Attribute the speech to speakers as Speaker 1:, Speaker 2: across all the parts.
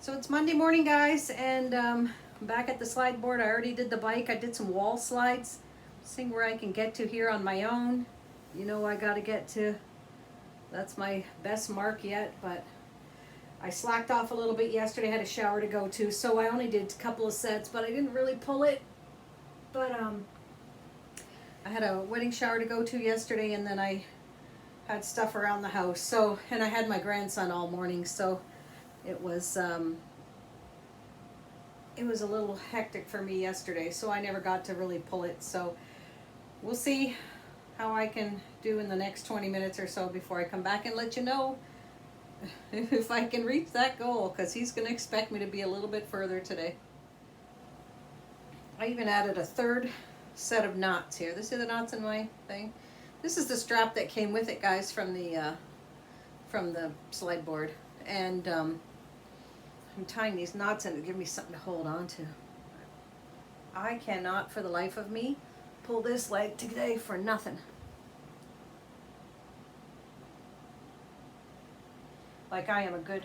Speaker 1: So it's Monday morning, guys, and I'm back at the slide board. I already did the bike. I did some wall slides, seeing where I can get to here on my own. You know, I got to get to, that's my best mark yet, but I slacked off a little bit yesterday. I had a shower to go to, so I only did a couple of sets, but I didn't really pull it. But I had a wedding shower to go to yesterday, and then I had stuff around the house. So, and I had my grandson all morning, so it was a little hectic for me yesterday, so I never got to really pull it. So we'll see how I can do in the next 20 minutes or so before I come back and let you know if I can reach that goal, because he's going to expect me to be a little bit further today. I even added a third set of knots here. This is the knots in my thing. This is the strap that came with it, guys, from the slide board, and I'm tying these knots in to give me something to hold on to. I cannot, for the life of me, pull this leg today for nothing. Like I am a good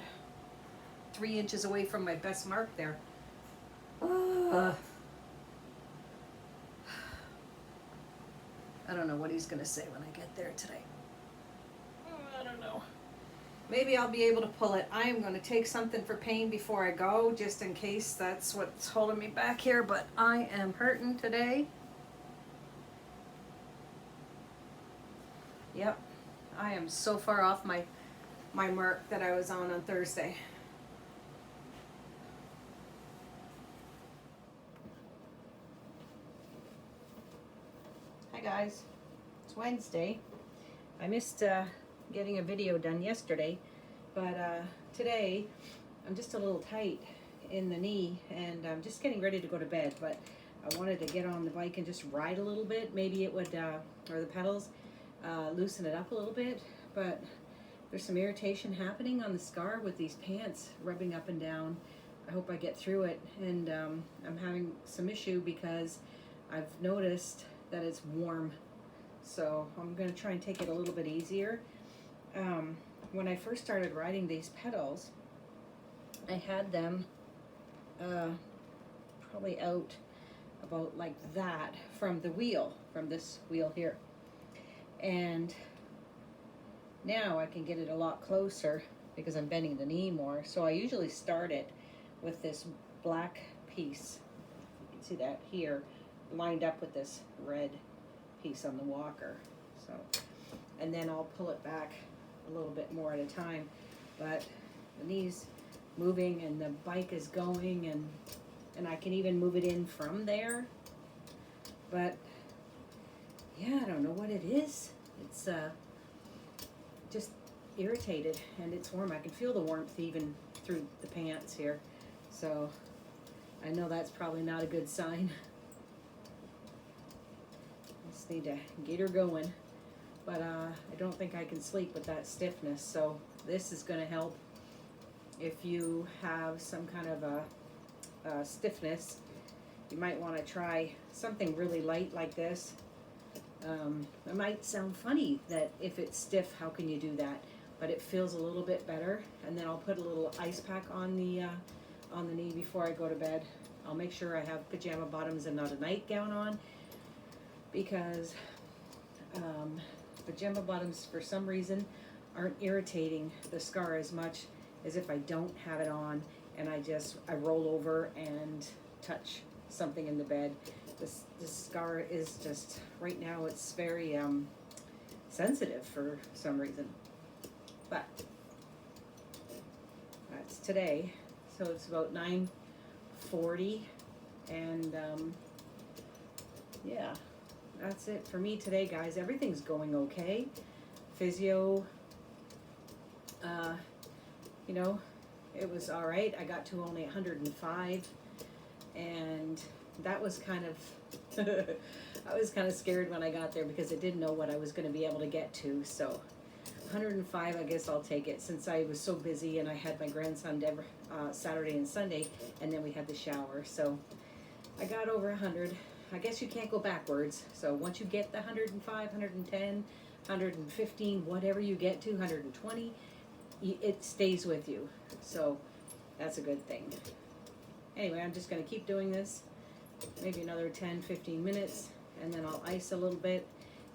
Speaker 1: 3 inches away from my best mark there. I don't know what he's going to say when I get there today. I don't know. Maybe I'll be able to pull it. I am going to take something for pain before I go, just in case that's what's holding me back here, but I am hurting today. Yep, I am so far off my mark that I was on Thursday. Hi guys, it's Wednesday. I missed getting a video done yesterday, but today I'm just a little tight in the knee, and I'm just getting ready to go to bed, but I wanted to get on the bike and just ride a little bit. Maybe it would, or the pedals, loosen it up a little bit, but there's some irritation happening on the scar with these pants rubbing up and down. I hope I get through it, and I'm having some issue because I've noticed that it's warm, so I'm going to try and take it a little bit easier. When I first started riding these pedals, I had them probably out about like that from the wheel, from this wheel here, and now I can get it a lot closer because I'm bending the knee more. So I usually start it with this black piece, you can see that here, lined up with this red piece on the walker. So, and then I'll pull it back a little bit more at a time, but the knee's moving and the bike is going, and I can even move it in from there. But yeah, I don't know what it is. It's just irritated, and it's warm. I can feel the warmth even through the pants here, so I know that's probably not a good sign. Just need to get her going. But I don't think I can sleep with that stiffness, so this is going to help. If you have some kind of a stiffness, you might want to try something really light like this. It might sound funny that if it's stiff, how can you do that? But it feels a little bit better. And then I'll put a little ice pack on the knee before I go to bed. I'll make sure I have pajama bottoms and not a nightgown on, because pajama bottoms for some reason aren't irritating the scar as much as if I don't have it on and I roll over and touch something in the bed. This scar is just, right now it's very sensitive for some reason. But that's today, so it's about 9:40, and yeah, that's it for me today, guys. Everything's going okay. Physio, you know, it was all right. I got to only 105, and that was kind of I was kind of scared when I got there because I didn't know what I was going to be able to get to. So 105, I guess I'll take it, since I was so busy and I had my grandson Saturday and Sunday, and then we had the shower. So I got over 100. I guess you can't go backwards. So once you get the 105, 110, 115, whatever you get to, 120, it stays with you. So that's a good thing. Anyway, I'm just going to keep doing this, maybe another 10-15 minutes, and then I'll ice a little bit,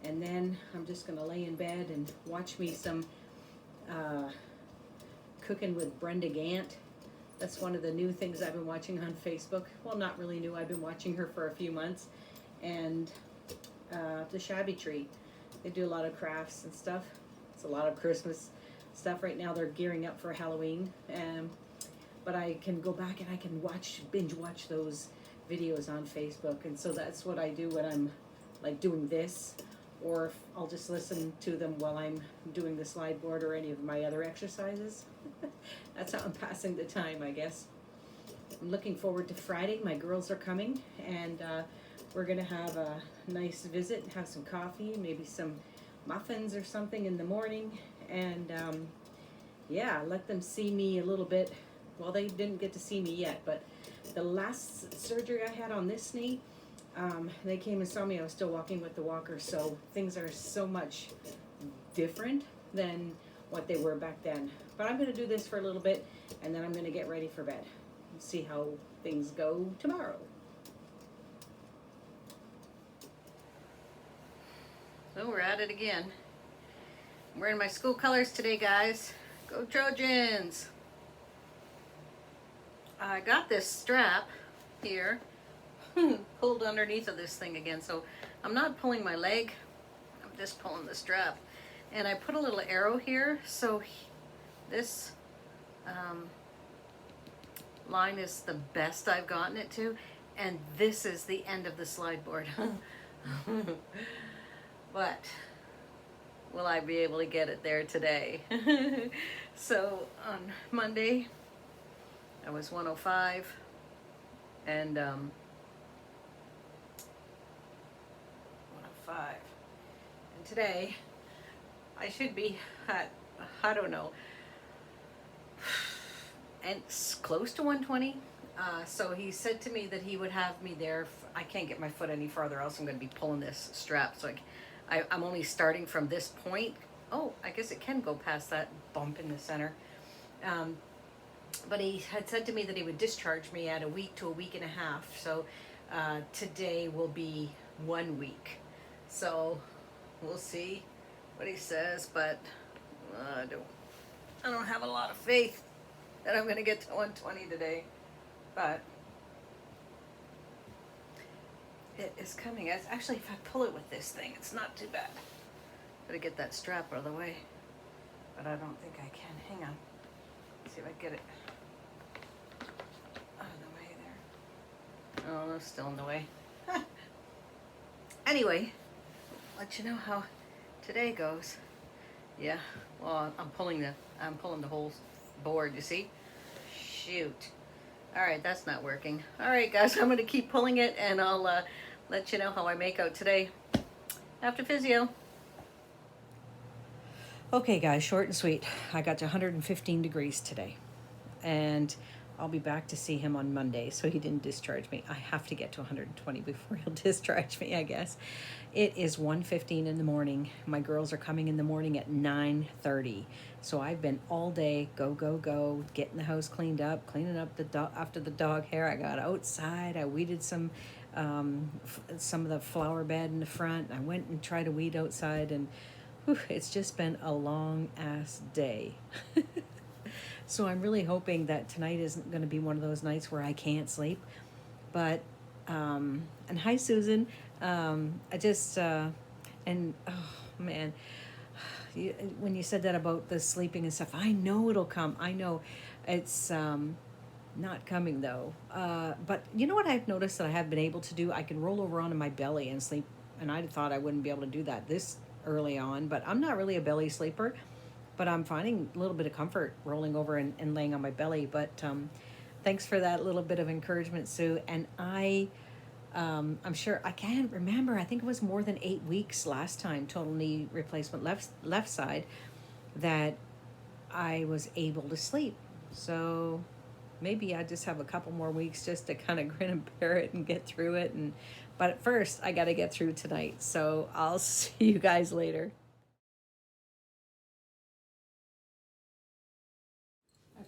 Speaker 1: and then I'm just going to lay in bed and watch me some Cooking with Brenda Gant. That's one of the new things I've been watching on Facebook. Well, not really new. I've been watching her for a few months. And The Shabby Tree. They do a lot of crafts and stuff. It's a lot of Christmas stuff. Right now they're gearing up for Halloween. But I can go back and I can binge watch those videos on Facebook. And so that's what I do when I'm like doing this. Or I'll just listen to them while I'm doing the slide board or any of my other exercises. That's how I'm passing the time, I guess. I'm looking forward to Friday. My girls are coming, and we're going to have a nice visit, have some coffee, maybe some muffins or something in the morning, and yeah, let them see me a little bit. Well, they didn't get to see me yet, but the last surgery I had on this knee, they came and saw me. I was still walking with the walker, so things are so much different than what they were back then. But I'm going to do this for a little bit, and then I'm going to get ready for bed and see how things go tomorrow. So we're at it again. I'm wearing my school colors today, guys. Go Trojans! I got this strap here pulled underneath of this thing again, so I'm not pulling my leg, I'm just pulling the strap. And I put a little arrow here, so this line is the best I've gotten it to, and this is the end of the slide board. But will I be able to get it there today? So on Monday I was 105, and 105, and today I should be at, I don't know, and it's close to 120. So he said to me that he would have me there. I can't get my foot any farther, else I'm going to be pulling this strap. So I'm only starting from this point. Oh, I guess it can go past that bump in the center. But he had said to me that he would discharge me at a week to a week and a half. So today will be 1 week. So we'll see what he says, but I don't have a lot of faith that I'm going to get to 120 today, but it is coming. Actually, if I pull it with this thing, it's not too bad. Gotta get that strap out of the way, but I don't think I can. Hang on. Let's see if I get it out of the way there. Oh, no, still in the way. Anyway, let you know how today goes. Yeah, well, I'm pulling the whole board, you see? Shoot. All right, that's not working. All right, guys, I'm going to keep pulling it, and I'll let you know how I make out today after physio. Okay, guys, short and sweet. I got to 115 degrees today, and I'll be back to see him on Monday, so he didn't discharge me. I have to get to 120 before he'll discharge me, I guess. It is 1:15 in the morning. My girls are coming in the morning at 9:30. So I've been all day, go, getting the house cleaned up, cleaning up after the dog hair. I got outside. I weeded some of the flower bed in the front. I went and tried to weed outside, and it's just been a long-ass day. So I'm really hoping that tonight isn't going to be one of those nights where I can't sleep. But, and hi, Susan. I just, and, oh, man, when you said that about the sleeping and stuff, I know it'll come. I know it's not coming, though. But you know what I've noticed that I have been able to do? I can roll over onto my belly and sleep, and I thought I wouldn't be able to do that this early on, but I'm not really a belly sleeper. But I'm finding a little bit of comfort rolling over and laying on my belly. But thanks for that little bit of encouragement, Sue. And I'm sure, I can't remember, I think it was more than 8 weeks last time, total knee replacement left side, that I was able to sleep. So maybe I just have a couple more weeks just to kind of grin and bear it and get through it. But at first, I got to get through tonight. So I'll see you guys later.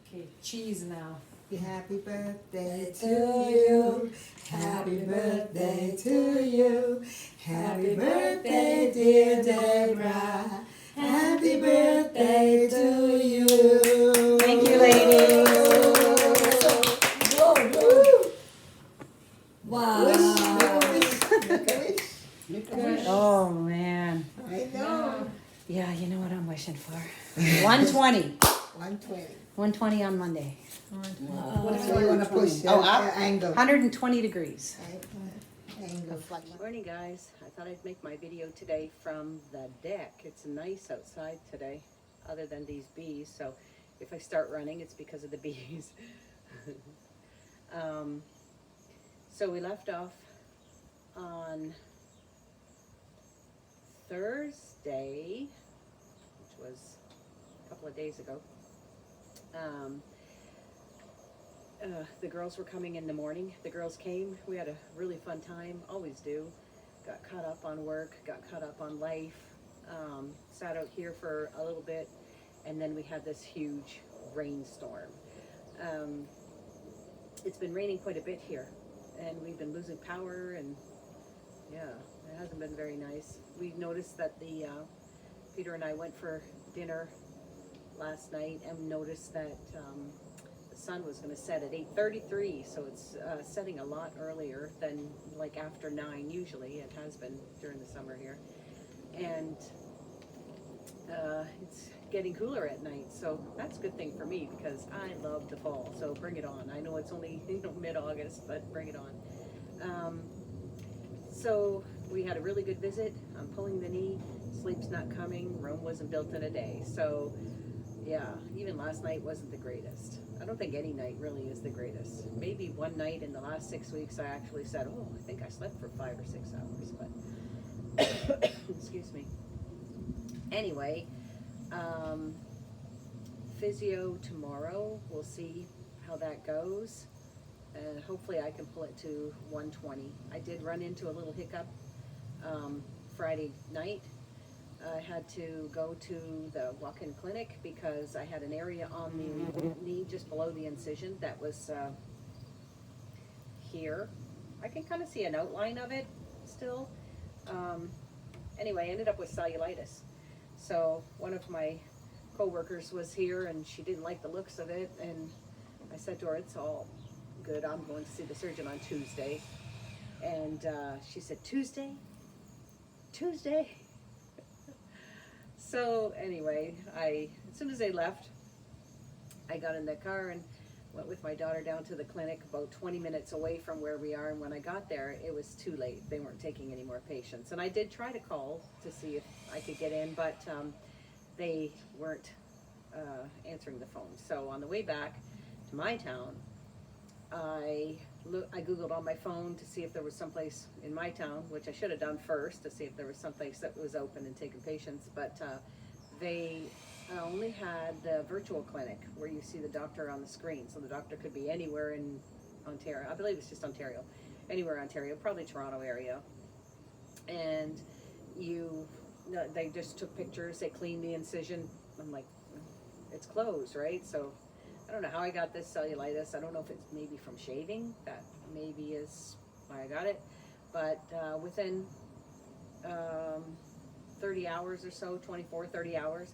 Speaker 2: Okay, cheese now. Happy birthday to you. Happy birthday to you. Happy birthday, dear Deborah. Happy birthday to you.
Speaker 1: Thank you, ladies.
Speaker 2: Whoa.
Speaker 3: Wow.
Speaker 2: Make a wish.
Speaker 1: Oh, man.
Speaker 2: I know.
Speaker 1: Yeah, you know what I'm wishing for? 120.
Speaker 2: 120.
Speaker 1: 120 on Monday.
Speaker 2: So you want to push the angle.
Speaker 1: 120 degrees.
Speaker 2: Angle.
Speaker 1: Good morning, guys. I thought I'd make my video today from the deck. It's nice outside today, other than these bees. So if I start running, it's because of the bees. So we left off on Thursday, which was a couple of days ago. The girls were coming in the morning. The girls came. We had a really fun time, always do. Got caught up on work, got caught up on life, sat out here for a little bit, and then we had this huge rainstorm. It's been raining quite a bit here, and we've been losing power, and yeah, it hasn't been very nice. We noticed that Peter and I went for dinner last night and noticed that the sun was going to set at 8:33, so it's setting a lot earlier than like after 9 usually. It has been during the summer here, and it's getting cooler at night, so that's a good thing for me because I love the fall. So bring it on. I know it's only mid-August, but bring it on. So we had a really good visit. I'm pulling the knee. Sleep's not coming. Rome wasn't built in a day. So yeah, even last night wasn't the greatest. I don't think any night really is the greatest. Maybe one night in the last 6 weeks I actually said, oh, I think I slept for 5 or 6 hours, but excuse me. Anyway, physio tomorrow. We'll see how that goes. Hopefully I can pull it to 120. I did run into a little hiccup Friday night. I had to go to the walk-in clinic because I had an area on the knee just below the incision that was here. I can kind of see an outline of it still. Anyway, I ended up with cellulitis. So one of my co-workers was here and she didn't like the looks of it, and I said to her, it's all good, I'm going to see the surgeon on Tuesday. And she said, Tuesday? So anyway, as soon as they left, I got in the car and went with my daughter down to the clinic about 20 minutes away from where we are, and when I got there, it was too late. They weren't taking any more patients. And I did try to call to see if I could get in, but they weren't answering the phone. So on the way back to my town, I Googled on my phone to see if there was someplace in my town, which I should have done first, to see if there was someplace that was open and taking patients, but they only had the virtual clinic where you see the doctor on the screen. So the doctor could be anywhere in Ontario. I believe it's just Ontario. Anywhere in Ontario, probably Toronto area. And they just took pictures, they cleaned the incision. I'm like, it's closed, right? So I don't know how I got this cellulitis. I don't know if it's maybe from shaving. That maybe is why I got it. But within 30 hours or so, 24, 30 hours,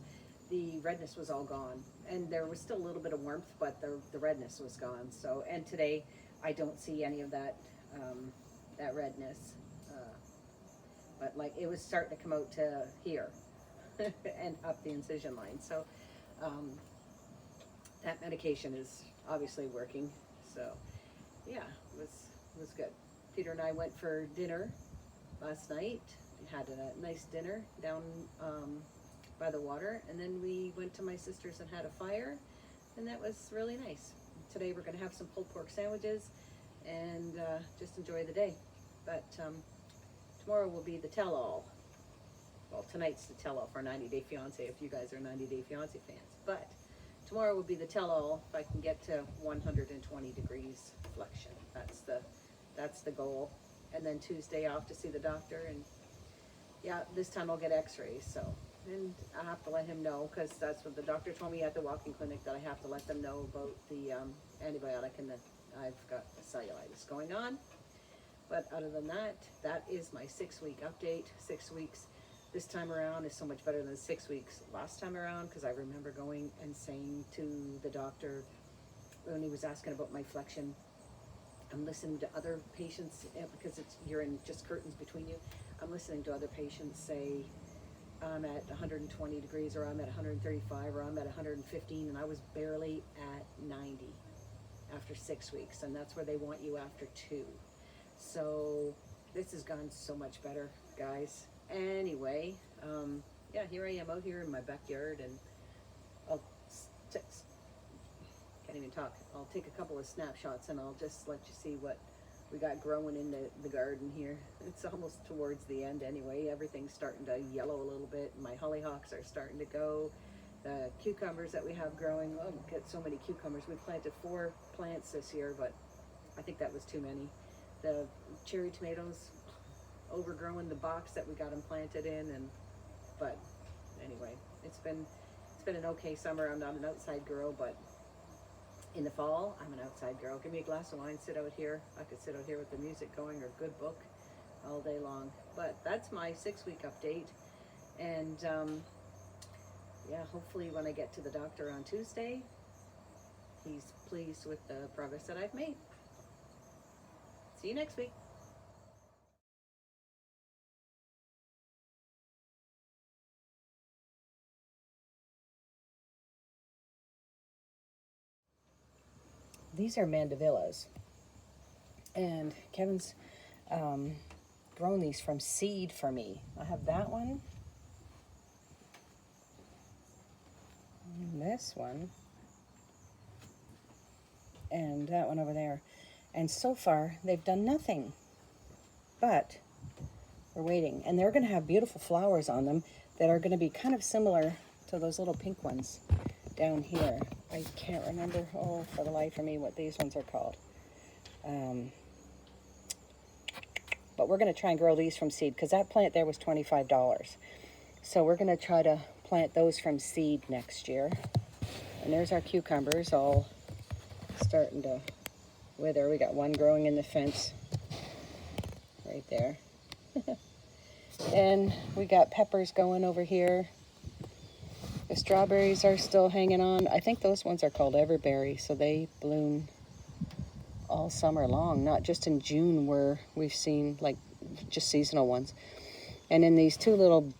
Speaker 1: the redness was all gone. And there was still a little bit of warmth, but the redness was gone. So, and today I don't see any of that, that redness. But like it was starting to come out to here and up the incision line. So that medication is obviously working. So yeah, it was good. Peter and I went for dinner last night. We had a nice dinner down by the water, and then we went to my sister's and had a fire, and that was really nice. Today we're going to have some pulled pork sandwiches and just enjoy the day. But tomorrow will be the tell-all. Well, tonight's the tell-all for 90 Day Fiancé if you guys are 90 Day Fiancé fans. But tomorrow will be the tell-all if I can get to 120 degrees flexion. That's the goal. And then Tuesday off to see the doctor, and yeah, this time I'll get x-rays, so and I have to let him know, because that's what the doctor told me at the walking clinic, that I have to let them know about the antibiotic and that I've got cellulitis going on. But other than that, that is my 6-week update. 6 weeks this time around is so much better than 6 weeks last time around, because I remember going and saying to the doctor when he was asking about my flexion, I'm listening to other patients, because you're in just curtains between you. I'm listening to other patients say, I'm at 120 degrees, or I'm at 135, or I'm at 115, and I was barely at 90 after 6 weeks, and that's where they want you after 2. So this has gone so much better, guys. Anyway, yeah, here I am out here in my backyard, and I'll can't even talk. I'll take a couple of snapshots and I'll just let you see what we got growing in the garden here. It's almost towards the end anyway. Everything's starting to yellow a little bit. My hollyhocks are starting to go. The cucumbers that we have growing, oh, we get so many cucumbers. We planted 4 plants this year, but I think that was too many. The cherry tomatoes overgrowing the box that we got them planted in, but anyway, it's been an okay summer. I'm not an outside girl, but in the fall, I'm an outside girl. Give me a glass of wine, sit out here. I could sit out here with the music going or a good book all day long. But that's my 6-week update. And yeah, hopefully when I get to the doctor on Tuesday, he's pleased with the progress that I've made. See you next week. These are mandavillas. And Kevin's grown these from seed for me. I have that one. And this one. And that one over there. And so far, they've done nothing. But we're waiting. And they're going to have beautiful flowers on them that are going to be kind of similar to those little pink ones down here. I can't remember, for the life of me, what these ones are called. But we're going to try and grow these from seed, because that plant there was $25. So we're going to try to plant those from seed next year. And there's our cucumbers all starting to wither. We got one growing in the fence right there. And we got peppers going over here. The strawberries are still hanging on. I think those ones are called everberry, so they bloom all summer long, not just in June where we've seen like just seasonal ones. And in these 2 little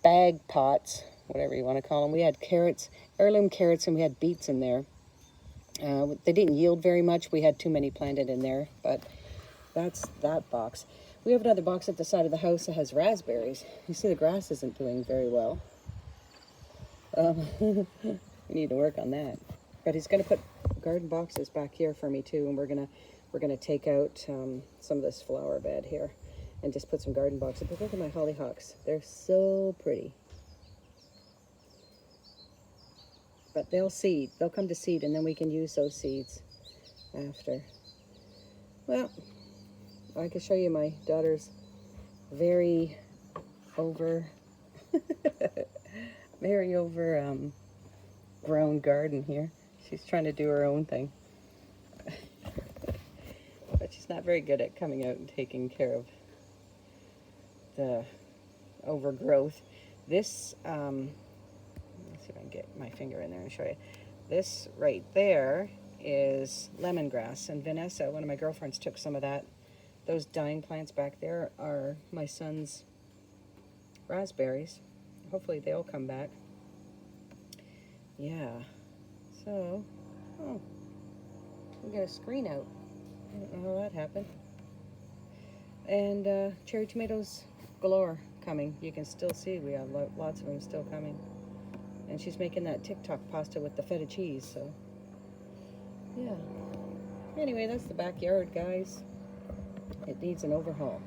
Speaker 1: bag pots, whatever you want to call them, we had carrots, heirloom carrots, and we had beets in there. They didn't yield very much. We had too many planted in there, but that's that box. We have another box at the side of the house that has raspberries. You see the grass isn't doing very well. We need to work on that. But he's going to put garden boxes back here for me too, and we're gonna take out some of this flower bed here and just put some garden boxes. But look at my hollyhocks; they're so pretty. But they'll seed. They'll come to seed, and then we can use those seeds after. Well, I can show you my daughter's very over grown garden here. She's trying to do her own thing. But she's not very good at coming out and taking care of the overgrowth. This, let's see if I can get my finger in there and show you. This right there is lemongrass, and Vanessa, one of my girlfriends, took some of that. Those dying plants back there are my son's raspberries. Hopefully they'll come back. Yeah. So, we got a screen out. I don't know how that happened. And cherry tomatoes galore coming. You can still see we have lots of them still coming. And she's making that TikTok pasta with the feta cheese, so yeah. Anyway, that's the backyard, guys. It needs an overhaul.